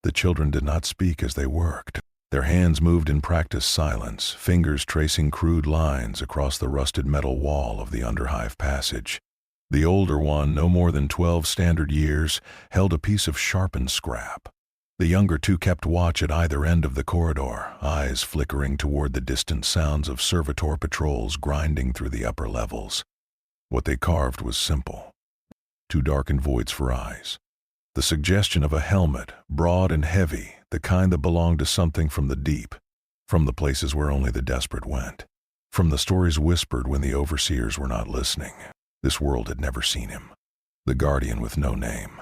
The children did not speak as they worked. Their hands moved in practiced silence, fingers tracing crude lines across the rusted metal wall of the underhive passage. The older one, no more than 12 standard years, held a piece of sharpened scrap. The younger two kept watch at either end of the corridor, eyes flickering toward the distant sounds of servitor patrols grinding through the upper levels. What they carved was simple. Two darkened voids for eyes. The suggestion of a helmet, broad and heavy, the kind that belonged to something from the deep, from the places where only the desperate went, from the stories whispered when the overseers were not listening. This world had never seen him. The guardian with no name.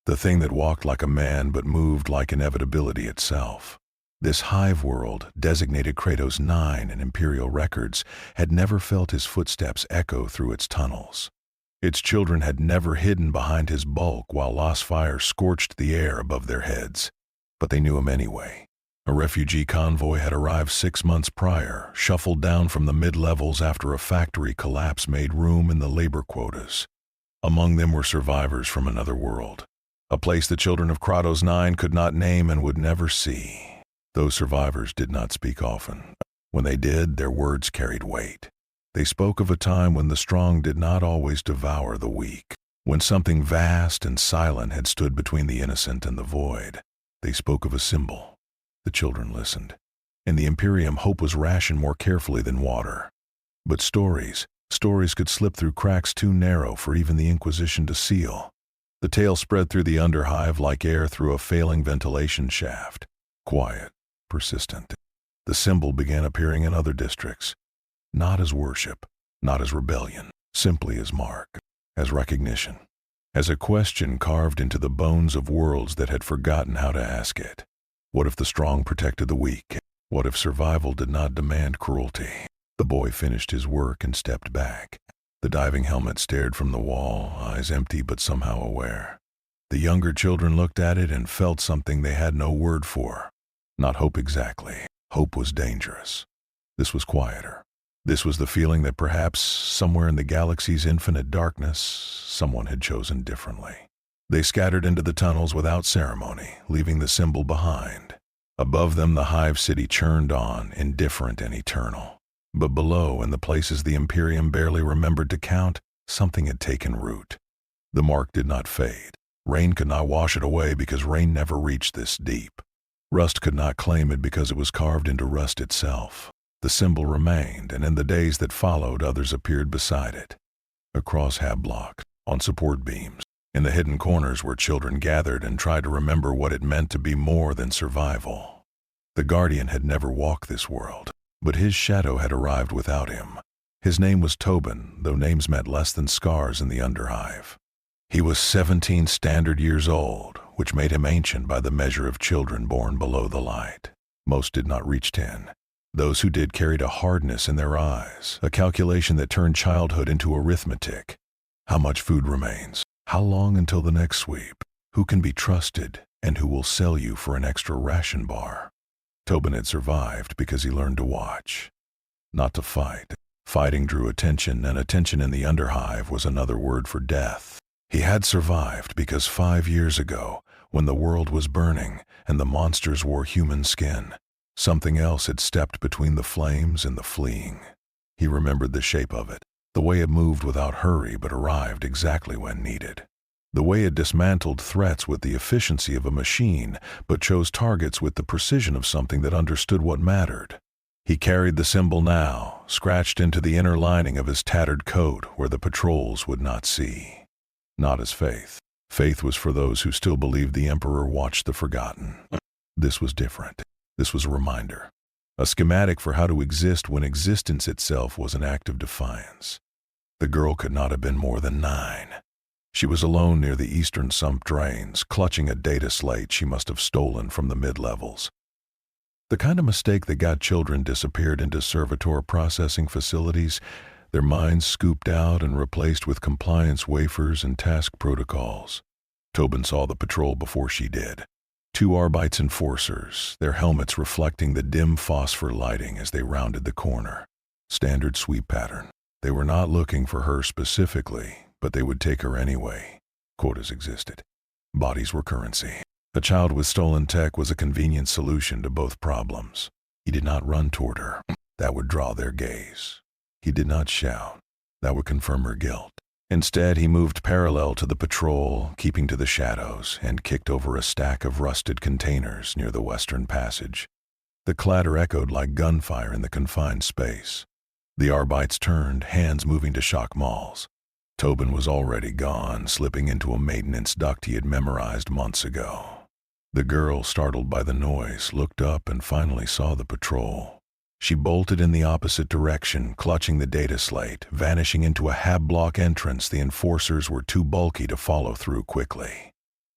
The thing that walked like a man but moved like inevitability itself. This hive world, designated Kratos 9 in Imperial records, had never felt his footsteps echo through its tunnels. Its children had never hidden behind his bulk while lost fire scorched the air above their heads. But they knew him anyway. A refugee convoy had arrived 6 months prior, shuffled down from the mid-levels after a factory collapse made room in the labor quotas. Among them were survivors from another world. A place the children of Kratos 9 could not name and would never see. Those survivors did not speak often. When they did, their words carried weight. They spoke of a time when the strong did not always devour the weak, when something vast and silent had stood between the innocent and the void. They spoke of a symbol. The children listened. In the Imperium, hope was rationed more carefully than water. But stories could slip through cracks too narrow for even the Inquisition to seal. The tale spread through the underhive like air through a failing ventilation shaft. Quiet, persistent. The symbol began appearing in other districts. Not as worship, not as rebellion, simply as mark, as recognition, as a question carved into the bones of worlds that had forgotten how to ask it. What if the strong protected the weak? What if survival did not demand cruelty? The boy finished his work and stepped back. The diving helmet stared from the wall, eyes empty but somehow aware. The younger children looked at it and felt something they had no word for. Not hope exactly. Hope was dangerous. This was quieter. This was the feeling that perhaps, somewhere in the galaxy's infinite darkness, someone had chosen differently. They scattered into the tunnels without ceremony, leaving the symbol behind. Above them the hive city churned on, indifferent and eternal. But below, in the places the Imperium barely remembered to count, something had taken root. The mark did not fade. Rain could not wash it away because rain never reached this deep. Rust could not claim it because it was carved into rust itself. The symbol remained, and in the days that followed, others appeared beside it. Across hab blocks, on support beams, in the hidden corners where children gathered and tried to remember what it meant to be more than survival. The Guardian had never walked this world, but his shadow had arrived without him. His name was Tobin, though names meant less than scars in the underhive. He was 17 standard years old, which made him ancient by the measure of children born below the light. Most did not reach 10. Those who did carried a hardness in their eyes, a calculation that turned childhood into arithmetic. How much food remains? How long until the next sweep? Who can be trusted, and who will sell you for an extra ration bar? Tobin had survived because he learned to watch, not to fight. Fighting drew attention, and attention in the underhive was another word for death. He had survived because 5 years ago, when the world was burning and the monsters wore human skin, something else had stepped between the flames and the fleeing. He remembered the shape of it, the way it moved without hurry but arrived exactly when needed. The way it dismantled threats with the efficiency of a machine but chose targets with the precision of something that understood what mattered. He carried the symbol now, scratched into the inner lining of his tattered coat where the patrols would not see. Not as faith. Faith was for those who still believed the Emperor watched the forgotten. This was different. This was a reminder. A schematic for how to exist when existence itself was an act of defiance. The girl could not have been more than 9. She was alone near the eastern sump drains, clutching a data slate she must have stolen from the mid-levels. The kind of mistake that got children disappeared into servitor processing facilities, their minds scooped out and replaced with compliance wafers and task protocols. Tobin saw the patrol before she did. 2 Arbites enforcers, their helmets reflecting the dim phosphor lighting as they rounded the corner. Standard sweep pattern. They were not looking for her specifically, but they would take her anyway. Quotas existed. Bodies were currency. A child with stolen tech was a convenient solution to both problems. He did not run toward her. That would draw their gaze. He did not shout. That would confirm her guilt. Instead, he moved parallel to the patrol, keeping to the shadows, and kicked over a stack of rusted containers near the western passage. The clatter echoed like gunfire in the confined space. The Arbites turned, hands moving to shock Mauls. Tobin was already gone, slipping into a maintenance duct he had memorized months ago. The girl, startled by the noise, looked up and finally saw the patrol. She bolted in the opposite direction, clutching the data slate, vanishing into a hab-block entrance the enforcers were too bulky to follow through quickly.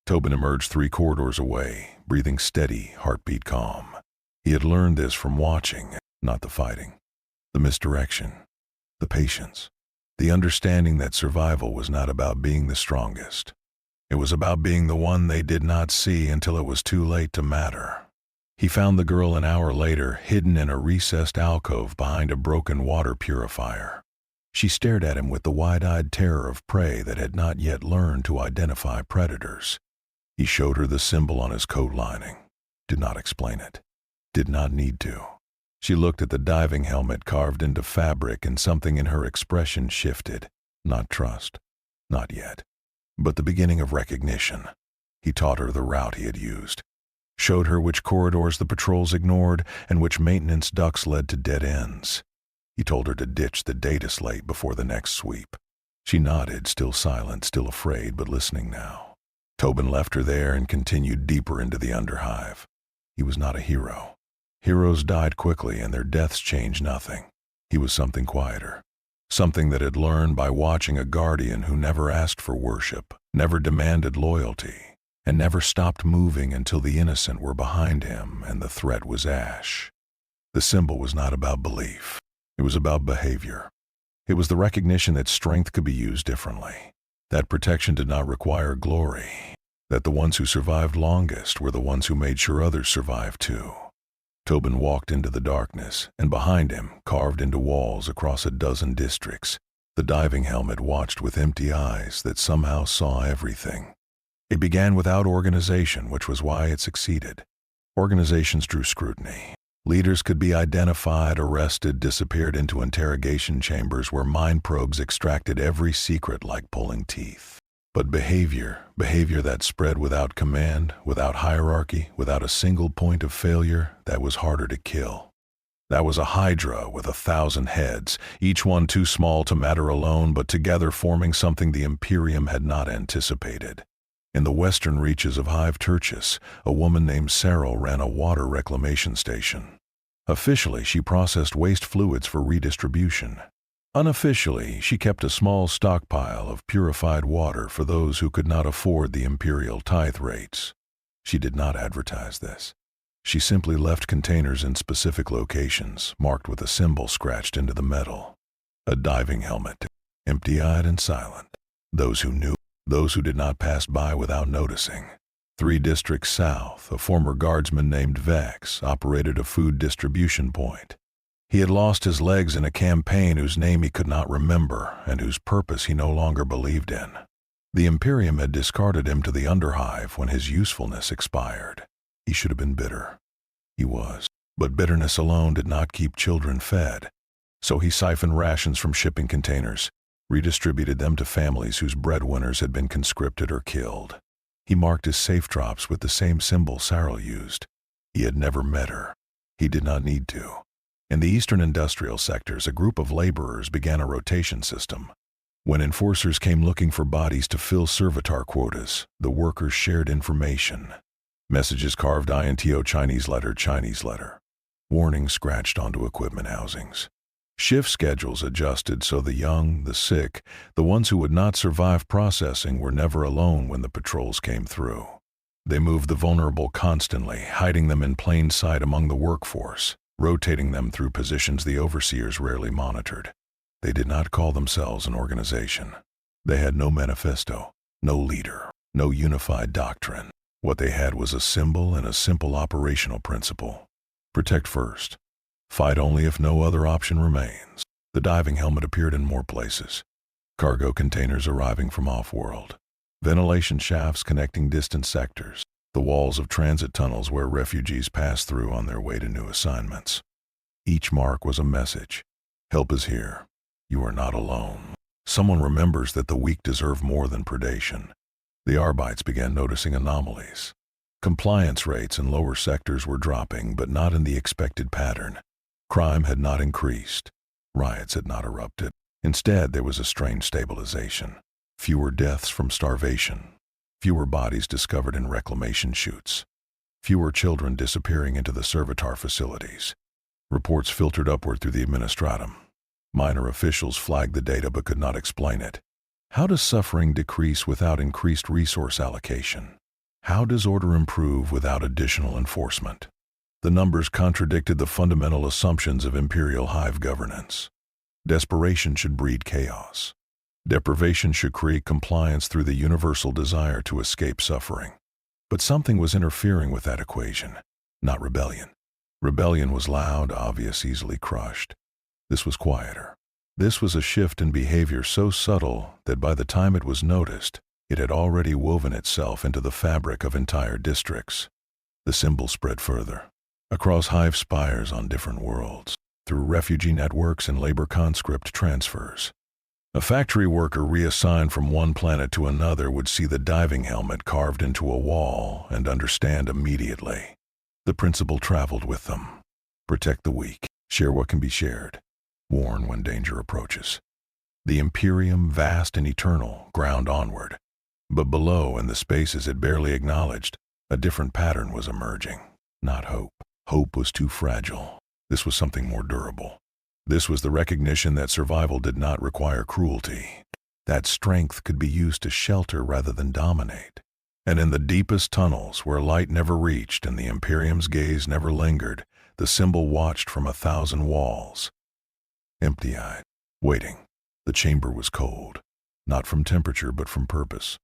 Tobin emerged 3 corridors away, breathing steady, heartbeat calm. He had learned this from watching, not the fighting. The misdirection, the patience, the understanding that survival was not about being the strongest. It was about being the one they did not see until it was too late to matter. He found the girl an hour later, hidden in a recessed alcove behind a broken water purifier. She stared at him with the wide-eyed terror of prey that had not yet learned to identify predators. He showed her the symbol on his coat lining. Did not explain it. Did not need to. She looked at the diving helmet carved into fabric, and something in her expression shifted. Not trust. Not yet. But the beginning of recognition. He taught her the route he had used. Showed her which corridors the patrols ignored and which maintenance ducts led to dead ends. He told her to ditch the data slate before the next sweep. She nodded, still silent, still afraid, but listening now. Tobin left her there and continued deeper into the underhive. He was not a hero. Heroes died quickly and their deaths changed nothing. He was something quieter. Something that had learned by watching a guardian who never asked for worship, never demanded loyalty, and never stopped moving until the innocent were behind him and the threat was ash. The symbol was not about belief. It was about behavior. It was the recognition that strength could be used differently, that protection did not require glory, that the ones who survived longest were the ones who made sure others survived too. Tobin walked into the darkness, and behind him, carved into walls across a dozen districts, the diving helmet watched with empty eyes that somehow saw everything. It began without organization, which was why it succeeded. Organizations drew scrutiny. Leaders could be identified, arrested, disappeared into interrogation chambers where mind probes extracted every secret like pulling teeth. But behavior that spread without command, without hierarchy, without a single point of failure, that was harder to kill. That was a hydra with 1,000 heads, each one too small to matter alone, but together forming something the Imperium had not anticipated. In the western reaches of Hive Tertius, a woman named Cyril ran a water reclamation station. Officially, she processed waste fluids for redistribution. Unofficially, she kept a small stockpile of purified water for those who could not afford the Imperial tithe rates. She did not advertise this. She simply left containers in specific locations, marked with a symbol scratched into the metal. A diving helmet, empty-eyed and silent. Those who knew. Those who did not pass by without noticing. 3 districts south, a former guardsman named Vex operated a food distribution point. He had lost his legs in a campaign whose name he could not remember and whose purpose he no longer believed in. The Imperium had discarded him to the underhive when his usefulness expired. He should have been bitter. He was. But bitterness alone did not keep children fed. So he siphoned rations from shipping containers, redistributed them to families whose breadwinners had been conscripted or killed. He marked his safe drops with the same symbol Cyril used. He had never met her. He did not need to. In the eastern industrial sectors, a group of laborers began a rotation system. When enforcers came looking for bodies to fill servitor quotas, the workers shared information. Messages carved INTO Chinese letter. Warnings scratched onto equipment housings. Shift schedules adjusted so the young, the sick, the ones who would not survive processing were never alone when the patrols came through. They moved the vulnerable constantly, hiding them in plain sight among the workforce, rotating them through positions the overseers rarely monitored. They did not call themselves an organization. They had no manifesto, no leader, no unified doctrine. What they had was a symbol and a simple operational principle. Protect first. Fight only if no other option remains. The diving helmet appeared in more places. Cargo containers arriving from off-world. Ventilation shafts connecting distant sectors. the walls of transit tunnels where refugees passed through on their way to new assignments. Each mark was a message. Help is here. You are not alone. Someone remembers that the weak deserve more than predation. The Arbites began noticing anomalies. Compliance rates in lower sectors were dropping, but not in the expected pattern. Crime had not increased. Riots had not erupted. Instead, there was a strange stabilization. Fewer deaths from starvation. Fewer bodies discovered in reclamation chutes. Fewer children disappearing into the servitor facilities. Reports filtered upward through the administratum. Minor officials flagged the data but could not explain it. How does suffering decrease without increased resource allocation? How does order improve without additional enforcement? The numbers contradicted the fundamental assumptions of Imperial hive governance. Desperation should breed chaos. Deprivation should create compliance through the universal desire to escape suffering. But something was interfering with that equation, not rebellion. Rebellion was loud, obvious, easily crushed. This was quieter. This was a shift in behavior so subtle that by the time it was noticed, it had already woven itself into the fabric of entire districts. The symbol spread further, across hive spires on different worlds, through refugee networks and labor conscript transfers. A factory worker reassigned from one planet to another would see the diving helmet carved into a wall and understand immediately. The principle traveled with them. Protect the weak, share what can be shared, warn when danger approaches. The Imperium, vast and eternal, ground onward. But below, in the spaces it barely acknowledged, a different pattern was emerging. Not hope. Hope was too fragile. This was something more durable. This was the recognition that survival did not require cruelty, that strength could be used to shelter rather than dominate. And in the deepest tunnels, where light never reached and the Imperium's gaze never lingered, the symbol watched from 1,000 walls. Empty-eyed, waiting. The chamber was cold, not from temperature but from purpose.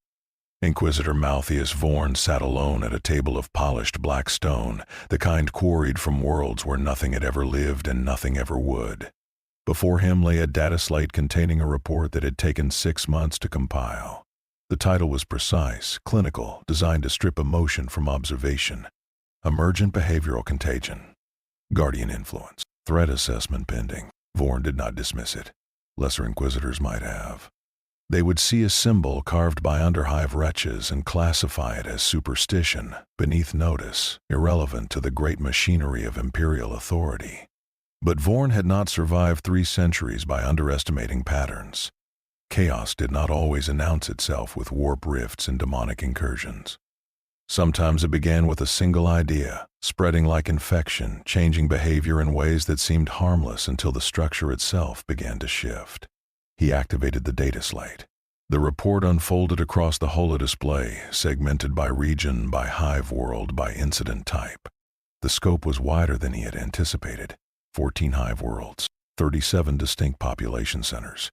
Inquisitor Malthius Vorn sat alone at a table of polished black stone, the kind quarried from worlds where nothing had ever lived and nothing ever would. Before him lay a data slate containing a report that had taken 6 months to compile. The title was precise, clinical, designed to strip emotion from observation. Emergent behavioral contagion. Guardian influence. Threat assessment pending. Vorn did not dismiss it. Lesser Inquisitors might have. They would see a symbol carved by underhive wretches and classify it as superstition, beneath notice, irrelevant to the great machinery of Imperial authority. But Vorn had not survived 3 centuries by underestimating patterns. Chaos did not always announce itself with warp rifts and demonic incursions. Sometimes it began with a single idea, spreading like infection, changing behavior in ways that seemed harmless until the structure itself began to shift. He activated the data slate. The report unfolded across the holo-display, segmented by region, by hive world, by incident type. The scope was wider than he had anticipated. 14 hive worlds, 37 distinct population centers,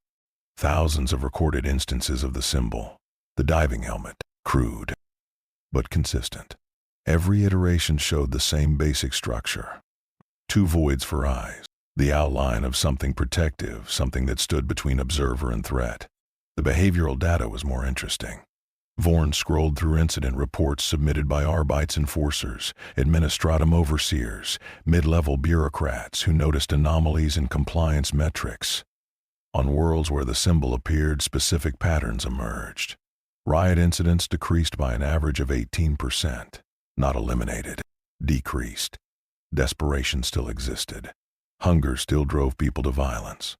thousands of recorded instances of the symbol. The diving helmet, crude, but consistent. Every iteration showed the same basic structure. 2 voids for eyes. The outline of something protective, something that stood between observer and threat. The behavioral data was more interesting. Vorn scrolled through incident reports submitted by Arbites enforcers, administratum overseers, mid-level bureaucrats who noticed anomalies in compliance metrics. On worlds where the symbol appeared, specific patterns emerged. Riot incidents decreased by an average of 18%. Not eliminated, decreased. Desperation still existed. Hunger still drove people to violence.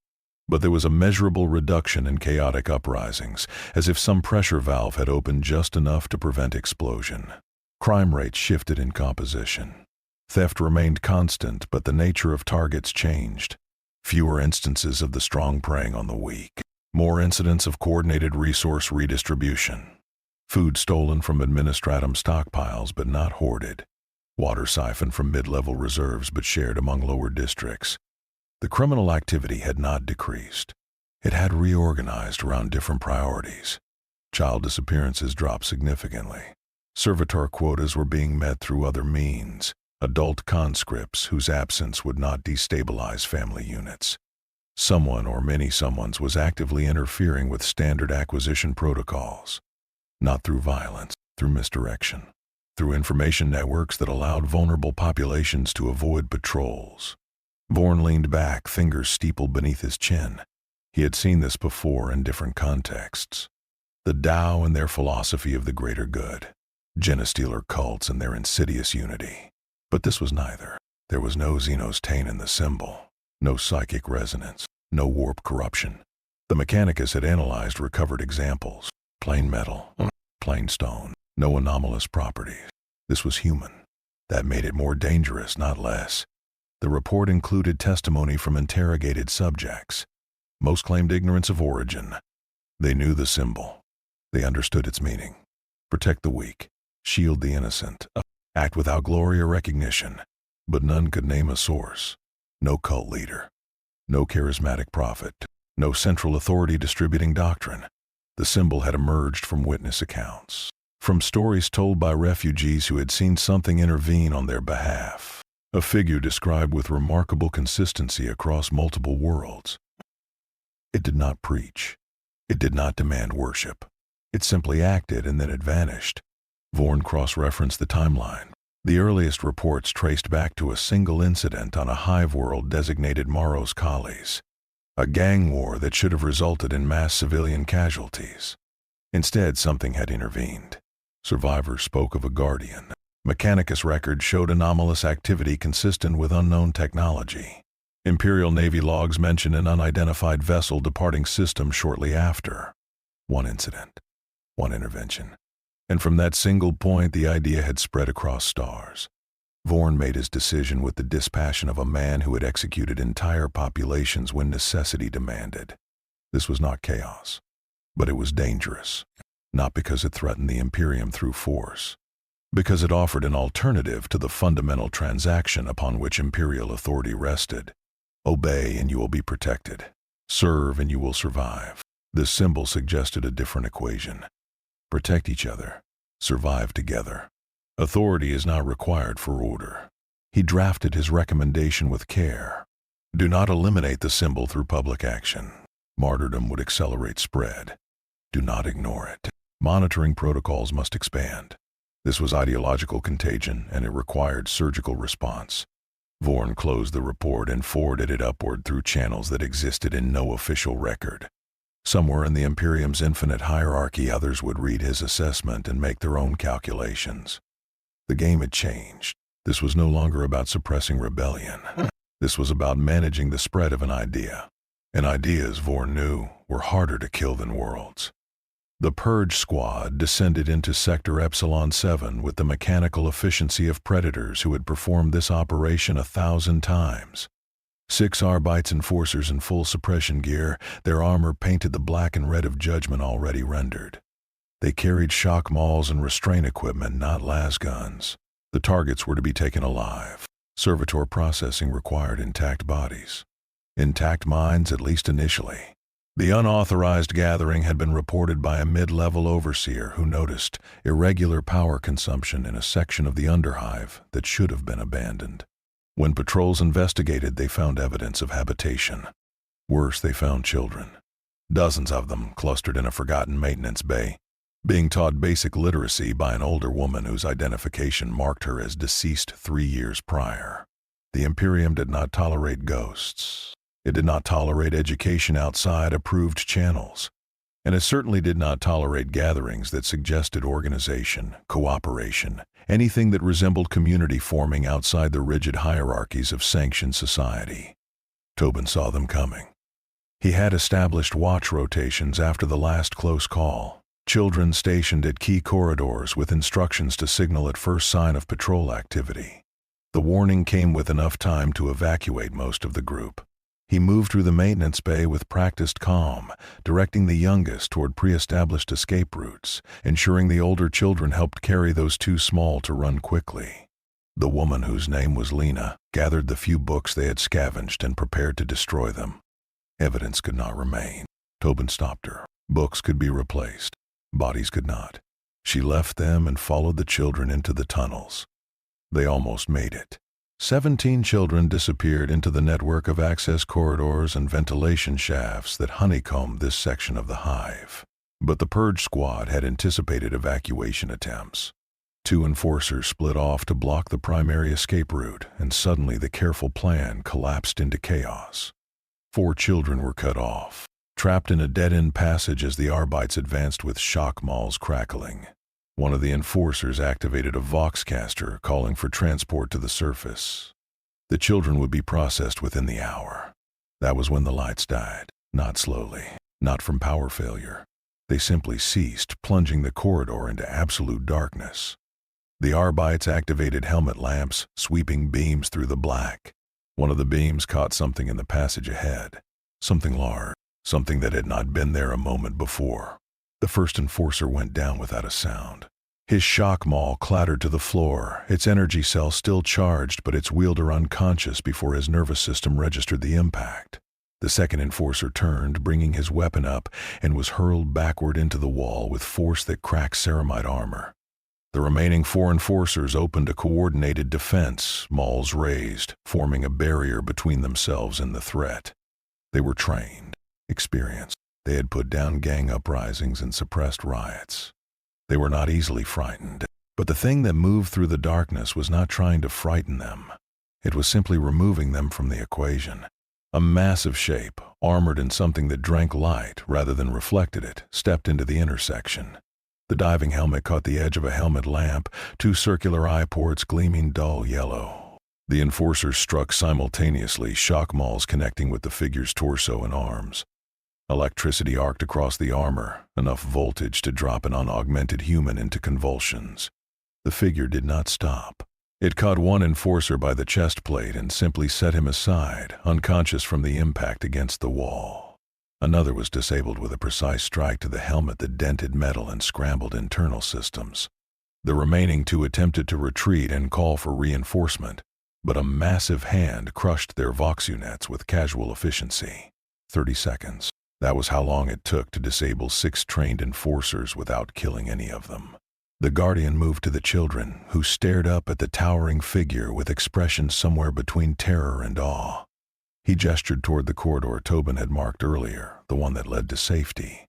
But there was a measurable reduction in chaotic uprisings, as if some pressure valve had opened just enough to prevent explosion. Crime rates shifted in composition. Theft remained constant, but the nature of targets changed. Fewer instances of the strong preying on the weak. More incidents of coordinated resource redistribution. Food stolen from administratum stockpiles but not hoarded. Water siphoned from mid-level reserves but shared among lower districts. The criminal activity had not decreased. It had reorganized around different priorities. Child disappearances dropped significantly. Servitor quotas were being met through other means, adult conscripts whose absence would not destabilize family units. Someone or many someones was actively interfering with standard acquisition protocols. Not through violence, through misdirection. through information networks that allowed vulnerable populations to avoid patrols. Vorn leaned back, fingers steepled beneath his chin. He had seen this before in different contexts. The Tao and their philosophy of the greater good, Genestealer cults and their insidious unity. But this was neither. There was no Xenostain in the symbol, no psychic resonance, no warp corruption. The Mechanicus had analyzed recovered examples. Plain metal, plain stone, no anomalous properties. This was human. That made it more dangerous, not less. The report included testimony from interrogated subjects. Most claimed ignorance of origin. They knew the symbol. They understood its meaning. Protect the weak, shield the innocent, act without glory or recognition. But none could name a source. No cult leader. No charismatic prophet. No central authority distributing doctrine. The symbol had emerged from witness accounts, from stories told by refugees who had seen something intervene on their behalf. A figure described with remarkable consistency across multiple worlds. It did not preach. It did not demand worship. It simply acted and then it vanished. Vorn cross-referenced the timeline. The earliest reports traced back to a single incident on a hive world designated Maros Kalis, a gang war that should have resulted in mass civilian casualties. Instead, something had intervened. Survivors spoke of a guardian. Mechanicus records showed anomalous activity consistent with unknown technology. Imperial Navy logs mention an unidentified vessel departing system shortly after. One incident, one intervention. And from that single point, the idea had spread across stars. Vorn made his decision with the dispassion of a man who had executed entire populations when necessity demanded. This was not chaos, but it was dangerous. Not because it threatened the Imperium through force, because it offered an alternative to the fundamental transaction upon which Imperial authority rested. Obey and you will be protected. Serve and you will survive. This symbol suggested a different equation. Protect each other. Survive together. Authority is not required for order. He drafted his recommendation with care. Do not eliminate the symbol through public action. Martyrdom would accelerate spread. Do not ignore it. Monitoring protocols must expand. This was ideological contagion, and it required surgical response. Vorn closed the report and forwarded it upward through channels that existed in no official record. Somewhere in the Imperium's infinite hierarchy, others would read his assessment and make their own calculations. The game had changed. This was no longer about suppressing rebellion. This was about managing the spread of an idea. And ideas, Vorn knew, were harder to kill than worlds. The Purge squad descended into Sector Epsilon 7 with the mechanical efficiency of predators who had performed this operation 1,000 times. 6 Arbites enforcers in full suppression gear, their armor painted the black and red of judgment already rendered. They carried shock mauls and restraint equipment, not las guns. The targets were to be taken alive. Servitor processing required intact bodies. Intact minds, at least initially. The unauthorized gathering had been reported by a mid-level overseer who noticed irregular power consumption in a section of the underhive that should have been abandoned. When patrols investigated, they found evidence of habitation. Worse, they found children. Dozens of them clustered in a forgotten maintenance bay, being taught basic literacy by an older woman whose identification marked her as deceased 3 years prior. The Imperium did not tolerate ghosts. It did not tolerate education outside approved channels. And it certainly did not tolerate gatherings that suggested organization, cooperation, anything that resembled community forming outside the rigid hierarchies of sanctioned society. Tobin saw them coming. He had established watch rotations after the last close call. Children stationed at key corridors with instructions to signal at first sign of patrol activity. The warning came with enough time to evacuate most of the group. He moved through the maintenance bay with practiced calm, directing the youngest toward pre-established escape routes, ensuring the older children helped carry those too small to run quickly. The woman, whose name was Lena, gathered the few books they had scavenged and prepared to destroy them. Evidence could not remain. Tobin stopped her. Books could be replaced. Bodies could not. She left them and followed the children into the tunnels. They almost made it. 17 children disappeared into the network of access corridors and ventilation shafts that honeycombed this section of the hive. But the Purge squad had anticipated evacuation attempts. Two enforcers split off to block the primary escape route, and suddenly the careful plan collapsed into chaos. 4 children were cut off, trapped in a dead-end passage as the Arbites advanced with shock mauls crackling. One of the enforcers activated a voxcaster calling for transport to the surface. The children would be processed within the hour. That was when the lights died. Not slowly, not from power failure. They simply ceased, plunging the corridor into absolute darkness. The Arbites activated helmet lamps, sweeping beams through the black. One of the beams caught something in the passage ahead. Something large, something that had not been there a moment before. The first enforcer went down without a sound. His shock maul clattered to the floor, its energy cell still charged but its wielder unconscious before his nervous system registered the impact. The second enforcer turned, bringing his weapon up, and was hurled backward into the wall with force that cracked ceramite armor. The remaining 4 enforcers opened a coordinated defense, mauls raised, forming a barrier between themselves and the threat. They were trained, experienced. They had put down gang uprisings and suppressed riots. They were not easily frightened. But the thing that moved through the darkness was not trying to frighten them. It was simply removing them from the equation. A massive shape, armored in something that drank light rather than reflected it, stepped into the intersection. The diving helmet caught the edge of a helmet lamp, 2 circular eye ports gleaming dull yellow. The enforcers struck simultaneously, shock mauls connecting with the figure's torso and arms. Electricity arced across the armor, enough voltage to drop an unaugmented human into convulsions. The figure did not stop. It caught one enforcer by the chest plate and simply set him aside, unconscious from the impact against the wall. Another was disabled with a precise strike to the helmet that dented metal and scrambled internal systems. The remaining 2 attempted to retreat and call for reinforcement, but a massive hand crushed their vox units with casual efficiency. 30 seconds. That was how long it took to disable 6 trained enforcers without killing any of them. The Guardian moved to the children, who stared up at the towering figure with expressions somewhere between terror and awe. He gestured toward the corridor Tobin had marked earlier, the one that led to safety.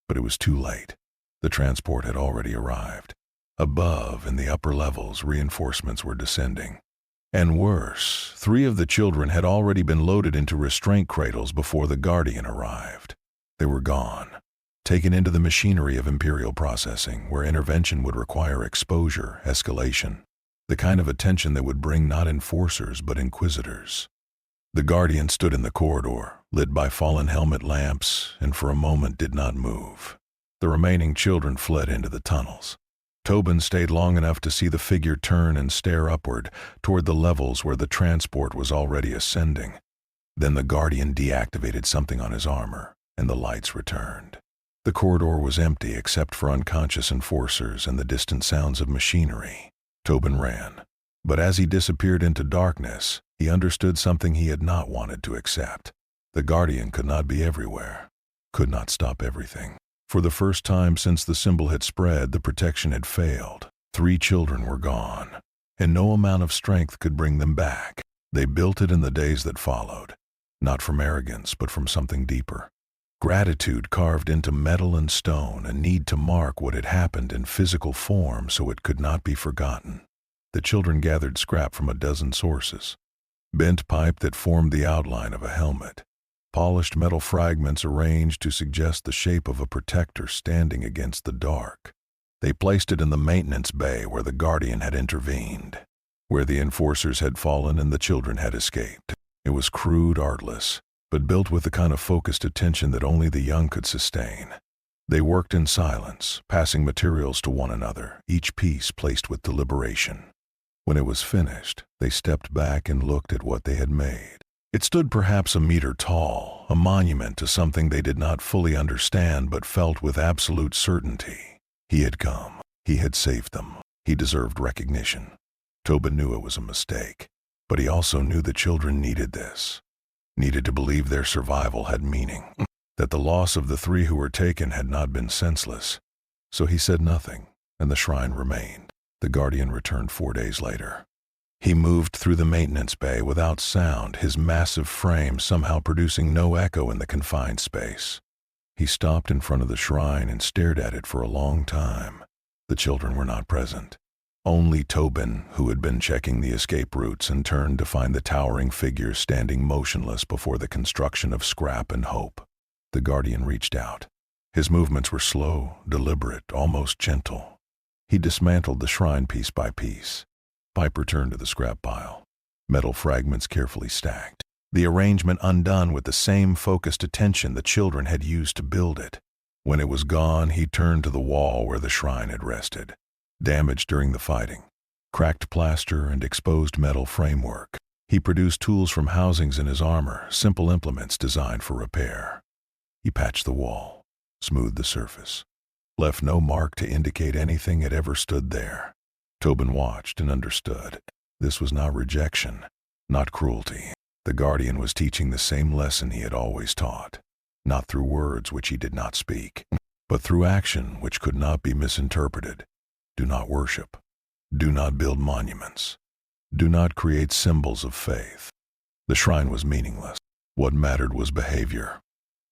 But it was too late. The transport had already arrived. Above, in the upper levels, reinforcements were descending. And worse, 3 of the children had already been loaded into restraint cradles before the Guardian arrived. They were gone, taken into the machinery of Imperial processing, where intervention would require exposure, escalation, the kind of attention that would bring not enforcers but inquisitors. The Guardian stood in the corridor, lit by fallen helmet lamps, and for a moment did not move. The remaining children fled into the tunnels. Tobin stayed long enough to see the figure turn and stare upward, toward the levels where the transport was already ascending. Then the Guardian deactivated something on his armor, and the lights returned. The corridor was empty except for unconscious enforcers and the distant sounds of machinery. Tobin ran. But as he disappeared into darkness, he understood something he had not wanted to accept. The Guardian could not be everywhere, could not stop everything. For the first time since the symbol had spread, the protection had failed. 3 children were gone, and no amount of strength could bring them back. They built it in the days that followed, not from arrogance, but from something deeper. Gratitude carved into metal and stone, a need to mark what had happened in physical form so it could not be forgotten. The children gathered scrap from a dozen sources. Bent pipe that formed the outline of a helmet. Polished metal fragments arranged to suggest the shape of a protector standing against the dark. They placed it in the maintenance bay where the Guardian had intervened, where the enforcers had fallen and the children had escaped. It was crude, artless, but built with the kind of focused attention that only the young could sustain. They worked in silence, passing materials to one another, each piece placed with deliberation. When it was finished, they stepped back and looked at what they had made. It stood perhaps a meter tall, a monument to something they did not fully understand but felt with absolute certainty. He had come. He had saved them. He deserved recognition. Tobin knew it was a mistake, but he also knew the children needed this, needed to believe their survival had meaning, that the loss of the 3 who were taken had not been senseless. So he said nothing, and the shrine remained. The Guardian returned 4 days later. He moved through the maintenance bay without sound, his massive frame somehow producing no echo in the confined space. He stopped in front of the shrine and stared at it for a long time. The children were not present. Only Tobin, who had been checking the escape routes and turned to find the towering figure standing motionless before the construction of scrap and hope. The Guardian reached out. His movements were slow, deliberate, almost gentle. He dismantled the shrine piece by piece. Pipe returned to the scrap pile. Metal fragments carefully stacked. The arrangement undone with the same focused attention the children had used to build it. When it was gone, he turned to the wall where the shrine had rested. Damaged during the fighting. Cracked plaster and exposed metal framework. He produced tools from housings in his armor, simple implements designed for repair. He patched the wall, smoothed the surface, left no mark to indicate anything had ever stood there. Tobin watched and understood. This was not rejection, not cruelty. The Guardian was teaching the same lesson he had always taught, not through words which he did not speak, but through action which could not be misinterpreted. Do not worship. Do not build monuments. Do not create symbols of faith. The shrine was meaningless. What mattered was behavior,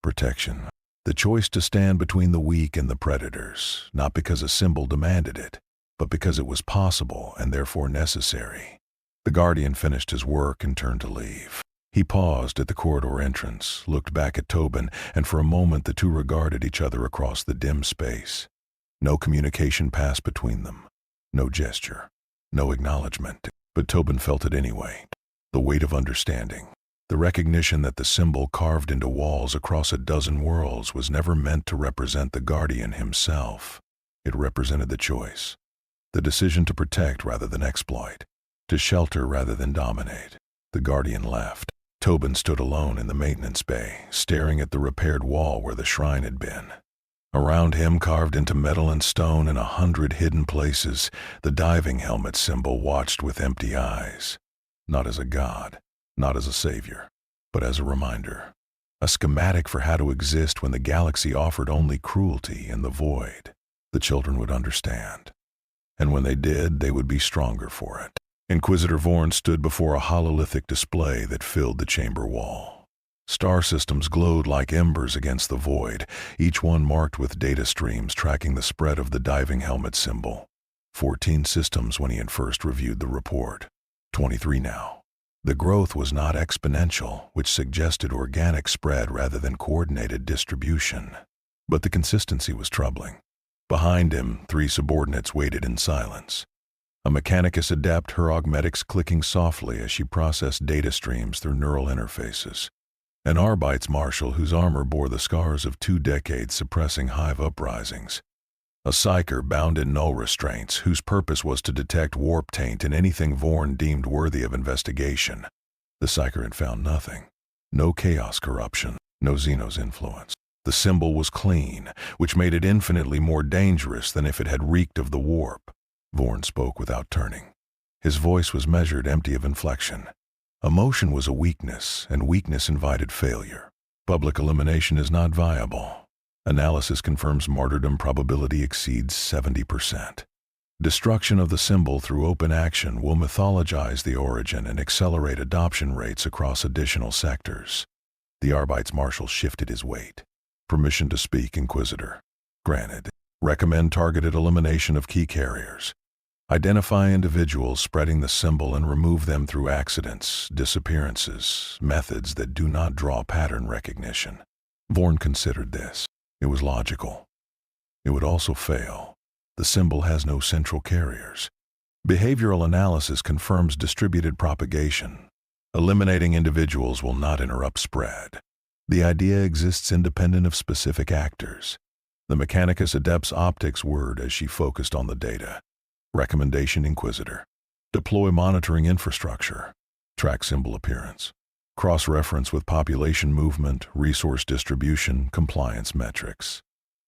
protection, the choice to stand between the weak and the predators, not because a symbol demanded it, but because it was possible and therefore necessary. The Guardian finished his work and turned to leave. He paused at the corridor entrance, looked back at Tobin, and for a moment the two regarded each other across the dim space. No communication passed between them. No gesture. No acknowledgement. But Tobin felt it anyway. The weight of understanding. The recognition that the symbol carved into walls across a dozen worlds was never meant to represent the Guardian himself. It represented the choice. The decision to protect rather than exploit. To shelter rather than dominate. The Guardian left. Tobin stood alone in the maintenance bay, staring at the repaired wall where the shrine had been. Around him, carved into metal and stone in 100 hidden places, the diving helmet symbol watched with empty eyes. Not as a god, not as a savior, but as a reminder. A schematic for how to exist when the galaxy offered only cruelty and the void. The children would understand. And when they did, they would be stronger for it. Inquisitor Vorn stood before a hololithic display that filled the chamber wall. Star systems glowed like embers against the void, each one marked with data streams tracking the spread of the diving helmet symbol. 14 systems when he had first reviewed the report. 23 now. The growth was not exponential, which suggested organic spread rather than coordinated distribution. But the consistency was troubling. Behind him, 3 subordinates waited in silence. A Mechanicus adept, her augmetics clicking softly as she processed data streams through neural interfaces. An Arbites marshal whose armor bore the scars of 2 decades suppressing hive uprisings. A psyker bound in null restraints whose purpose was to detect warp taint in anything Vorn deemed worthy of investigation. The psyker had found nothing. No chaos corruption, no Xenos influence. The symbol was clean, which made it infinitely more dangerous than if it had reeked of the warp. Vorn spoke without turning. His voice was measured, empty of inflection. Emotion was a weakness, and weakness invited failure. Public elimination is not viable. Analysis confirms martyrdom probability exceeds 70%. Destruction of the symbol through open action will mythologize the origin and accelerate adoption rates across additional sectors. The Arbites marshal shifted his weight. Permission to speak, Inquisitor. Granted. Recommend targeted elimination of key carriers. Identify individuals spreading the symbol and remove them through accidents, disappearances, methods that do not draw pattern recognition. Vorn considered this. It was logical. It would also fail. The symbol has no central carriers. Behavioral analysis confirms distributed propagation. Eliminating individuals will not interrupt spread. The idea exists independent of specific actors. The Mechanicus Adept's optics whirred as she focused on the data. Recommendation, Inquisitor. Deploy monitoring infrastructure. Track symbol appearance. Cross-reference with population movement, resource distribution, compliance metrics.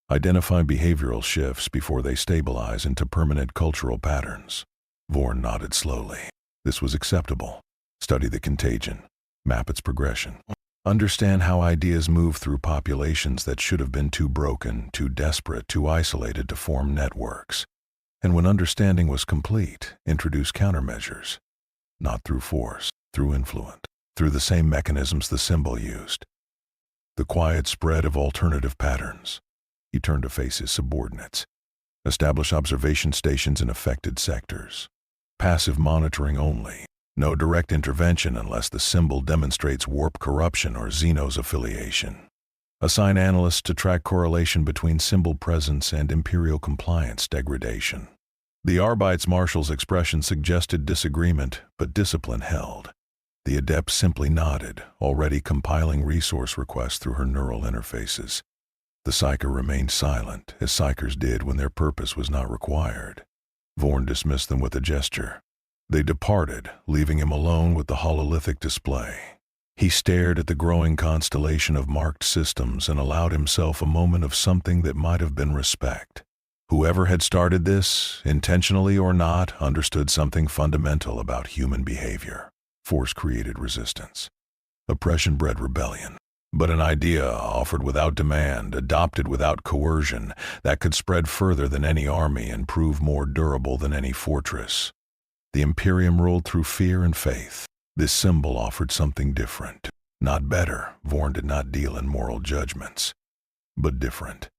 Identify behavioral shifts before they stabilize into permanent cultural patterns. Vorn nodded slowly. This was acceptable. Study the contagion. Map its progression. Understand how ideas move through populations that should have been too broken, too desperate, too isolated to form networks. And when understanding was complete, introduce countermeasures. Not through force, through influence, through the same mechanisms the symbol used. The quiet spread of alternative patterns. He turned to face his subordinates. Establish observation stations in affected sectors. Passive monitoring only. No direct intervention unless the symbol demonstrates warp corruption or Xenos affiliation. Assign analysts to track correlation between symbol presence and Imperial compliance degradation. The Arbite's marshal's expression suggested disagreement, but discipline held. The adept simply nodded, already compiling resource requests through her neural interfaces. The psyker remained silent, as psykers did when their purpose was not required. Vorn dismissed them with a gesture. They departed, leaving him alone with the hololithic display. He stared at the growing constellation of marked systems and allowed himself a moment of something that might have been respect. Whoever had started this, intentionally or not, understood something fundamental about human behavior. Force created resistance. Oppression bred rebellion. But an idea offered without demand, adopted without coercion, that could spread further than any army and prove more durable than any fortress. The Imperium ruled through fear and faith. This symbol offered something different. Not better, Vorn did not deal in moral judgments, but different.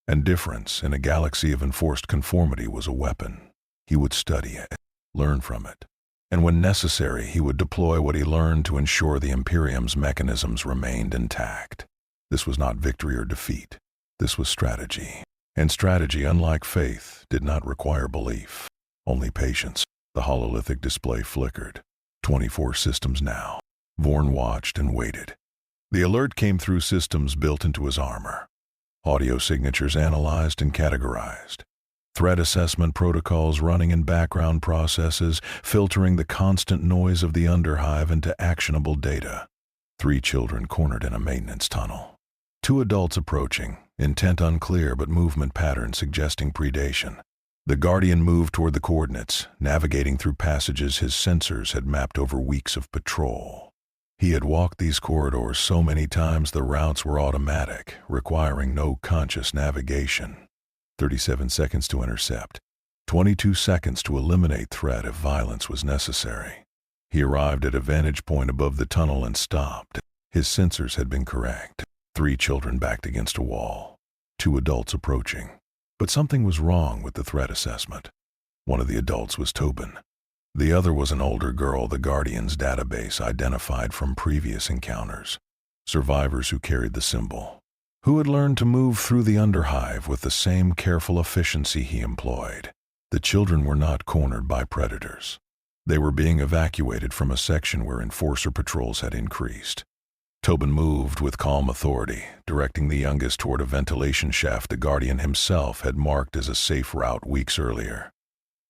And difference in a galaxy of enforced conformity was a weapon. He would study it, learn from it, and when necessary he would deploy what he learned to ensure the Imperium's mechanisms remained intact. This was not victory or defeat. This was strategy. And strategy, unlike faith, did not require belief, only patience. The hololithic display flickered. 24 systems now. Vorn watched and waited. The alert came through systems built into his armor. Audio signatures analyzed and categorized. Threat assessment protocols running in background processes, filtering the constant noise of the underhive into actionable data. 3 children cornered in a maintenance tunnel. 2 adults approaching, intent unclear but movement pattern suggesting predation. The Guardian moved toward the coordinates, navigating through passages his sensors had mapped over weeks of patrol. He had walked these corridors so many times the routes were automatic, requiring no conscious navigation. 37 seconds to intercept. 22 seconds to eliminate threat if violence was necessary. He arrived at a vantage point above the tunnel and stopped. His sensors had been correct. 3 children backed against a wall. 2 adults approaching. But something was wrong with the threat assessment. One of the adults was Tobin. The other was an older girl the Guardian's database identified from previous encounters. Survivors who carried the symbol. Who had learned to move through the underhive with the same careful efficiency he employed. The children were not cornered by predators. They were being evacuated from a section where enforcer patrols had increased. Tobin moved with calm authority, directing the youngest toward a ventilation shaft the Guardian himself had marked as a safe route weeks earlier.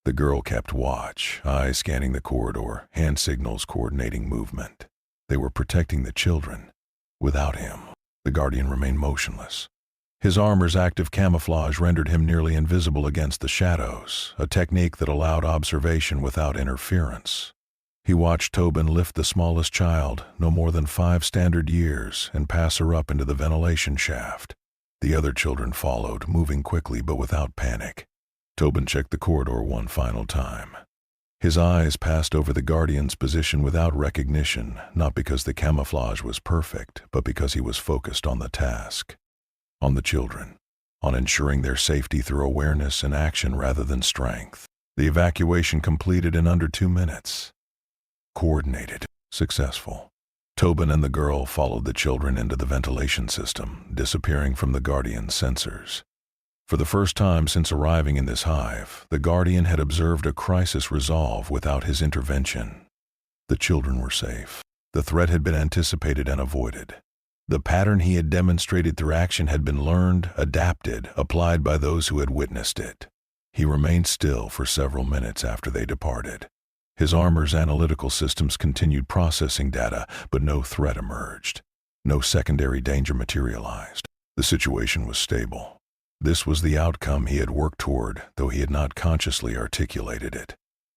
The girl kept watch, eyes scanning the corridor, hand signals coordinating movement. They were protecting the children. Without him, the Guardian remained motionless. His armor's active camouflage rendered him nearly invisible against the shadows, a technique that allowed observation without interference. He watched Tobin lift the smallest child, no more than 5 standard years, and pass her up into the ventilation shaft. The other children followed, moving quickly but without panic. Tobin checked the corridor one final time. His eyes passed over the Guardian's position without recognition, not because the camouflage was perfect, but because he was focused on the task. On the children. On ensuring their safety through awareness and action rather than strength. The evacuation completed in under 2 minutes. Coordinated. Successful. Tobin and the girl followed the children into the ventilation system, disappearing from the Guardian's sensors. For the first time since arriving in this hive, the Guardian had observed a crisis resolve without his intervention. The children were safe. The threat had been anticipated and avoided. The pattern he had demonstrated through action had been learned, adapted, applied by those who had witnessed it. He remained still for several minutes after they departed. His armor's analytical systems continued processing data, but no threat emerged. No secondary danger materialized. The situation was stable. This was the outcome he had worked toward, though he had not consciously articulated it.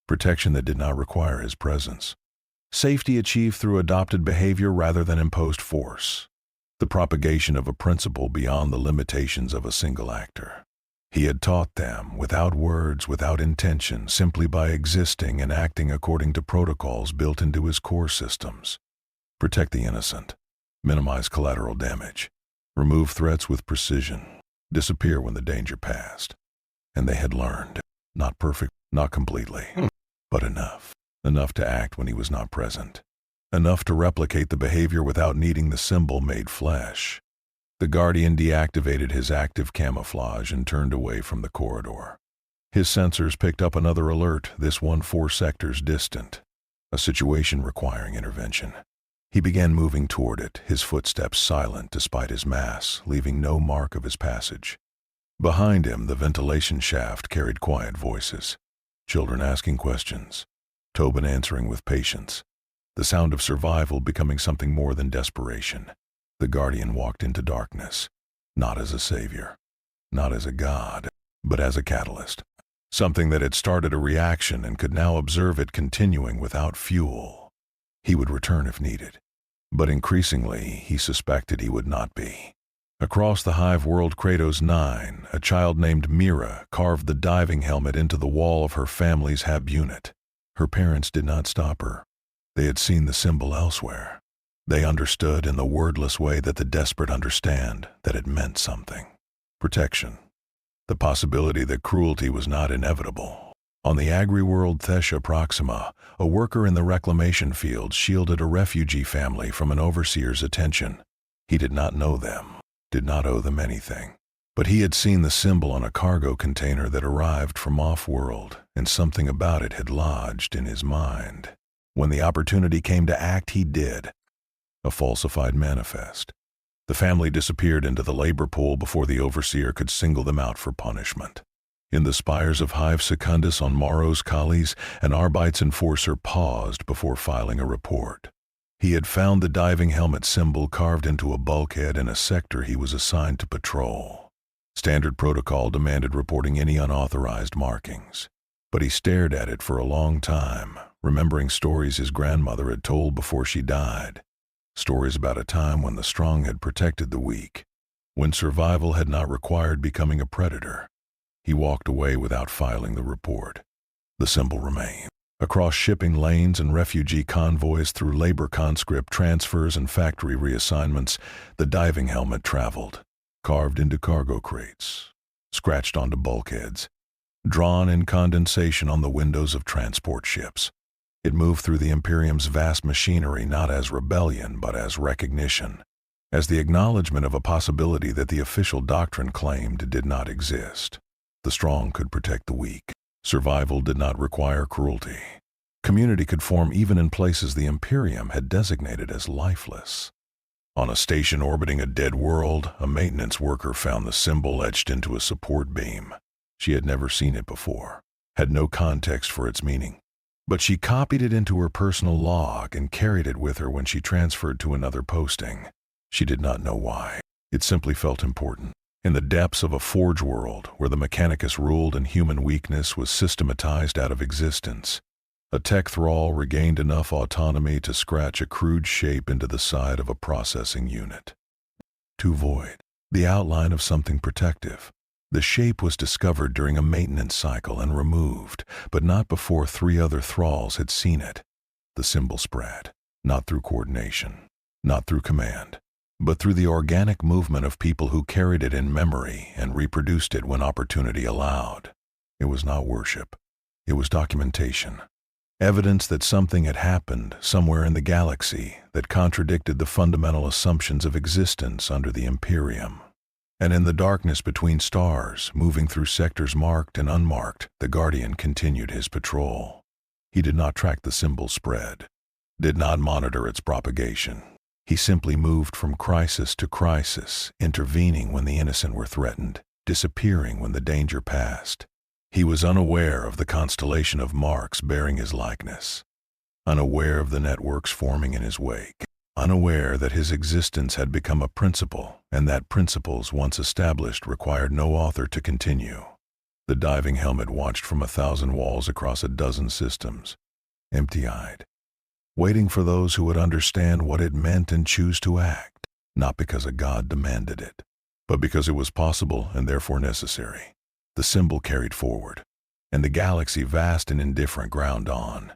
Protection that did not require his presence. Safety achieved through adopted behavior rather than imposed force. The propagation of a principle beyond the limitations of a single actor. He had taught them, without words, without intention, simply by existing and acting according to protocols built into his core systems. Protect the innocent. Minimize collateral damage. Remove threats with precision. Disappear when the danger passed. and they had learned. Not perfect, not completely, but enough. Enough to act when he was not present. Enough to replicate the behavior without needing the symbol made flesh. The Guardian deactivated his active camouflage and turned away from the corridor. His sensors picked up another alert, this one 4 sectors distant. A situation requiring intervention. He began moving toward it, his footsteps silent despite his mass, leaving no mark of his passage. Behind him, the ventilation shaft carried quiet voices. Children asking questions. Tobin answering with patience. The sound of survival becoming something more than desperation. The Guardian walked into darkness, not as a savior, not as a god, but as a catalyst. Something that had started a reaction and could now observe it continuing without fuel. He would return if needed, but increasingly he suspected he would not be. Across the hive world Kratos 9, a child named Mira carved the diving helmet into the wall of her family's hab unit. Her parents did not stop her. They had seen the symbol elsewhere. They understood in the wordless way that the desperate understand that it meant something. Protection. The possibility that cruelty was not inevitable. On the agri-world Thessia Proxima, a worker in the reclamation field shielded a refugee family from an overseer's attention. He did not know them, did not owe them anything. But he had seen the symbol on a cargo container that arrived from off-world, and something about it had lodged in his mind. When the opportunity came to act, he did. A falsified manifest. The family disappeared into the labor pool before the overseer could single them out for punishment. In the spires of Hive Secundus on Morrow's Collies, an Arbites enforcer paused before filing a report. He had found the diving helmet symbol carved into a bulkhead in a sector he was assigned to patrol. Standard protocol demanded reporting any unauthorized markings. But he stared at it for a long time, remembering stories his grandmother had told before she died. Stories about a time when the strong had protected the weak, when survival had not required becoming a predator. He walked away without filing the report. The symbol remained. Across shipping lanes and refugee convoys, through labor conscript transfers and factory reassignments, the diving helmet traveled, carved into cargo crates, scratched onto bulkheads, drawn in condensation on the windows of transport ships. It moved through the Imperium's vast machinery not as rebellion but as recognition, as the acknowledgement of a possibility that the official doctrine claimed did not exist. The strong could protect the weak. Survival did not require cruelty. Community could form even in places the Imperium had designated as lifeless. On a station orbiting a dead world, a maintenance worker found the symbol etched into a support beam. She had never seen it before, had no context for its meaning. But she copied it into her personal log and carried it with her when she transferred to another posting. She did not know why. It simply felt important. In the depths of a forge world where the Mechanicus ruled and human weakness was systematized out of existence, a tech thrall regained enough autonomy to scratch a crude shape into the side of a processing unit. Too void. The outline of something protective. The shape was discovered during a maintenance cycle and removed, but not before 3 other thralls had seen it. The symbol spread, not through coordination, not through command, but through the organic movement of people who carried it in memory and reproduced it when opportunity allowed. It was not worship. It was documentation. Evidence that something had happened somewhere in the galaxy that contradicted the fundamental assumptions of existence under the Imperium. And in the darkness between stars, moving through sectors marked and unmarked, the Guardian continued his patrol. He did not track the symbol's spread, did not monitor its propagation. He simply moved from crisis to crisis, intervening when the innocent were threatened, disappearing when the danger passed. He was unaware of the constellation of marks bearing his likeness, unaware of the networks forming in his wake. Unaware that his existence had become a principle, and that principles once established required no author to continue. The diving helmet watched from 1,000 walls across a dozen systems, empty-eyed, waiting for those who would understand what it meant and choose to act, not because a god demanded it, but because it was possible and therefore necessary. The symbol carried forward, and the galaxy, vast and indifferent, ground on.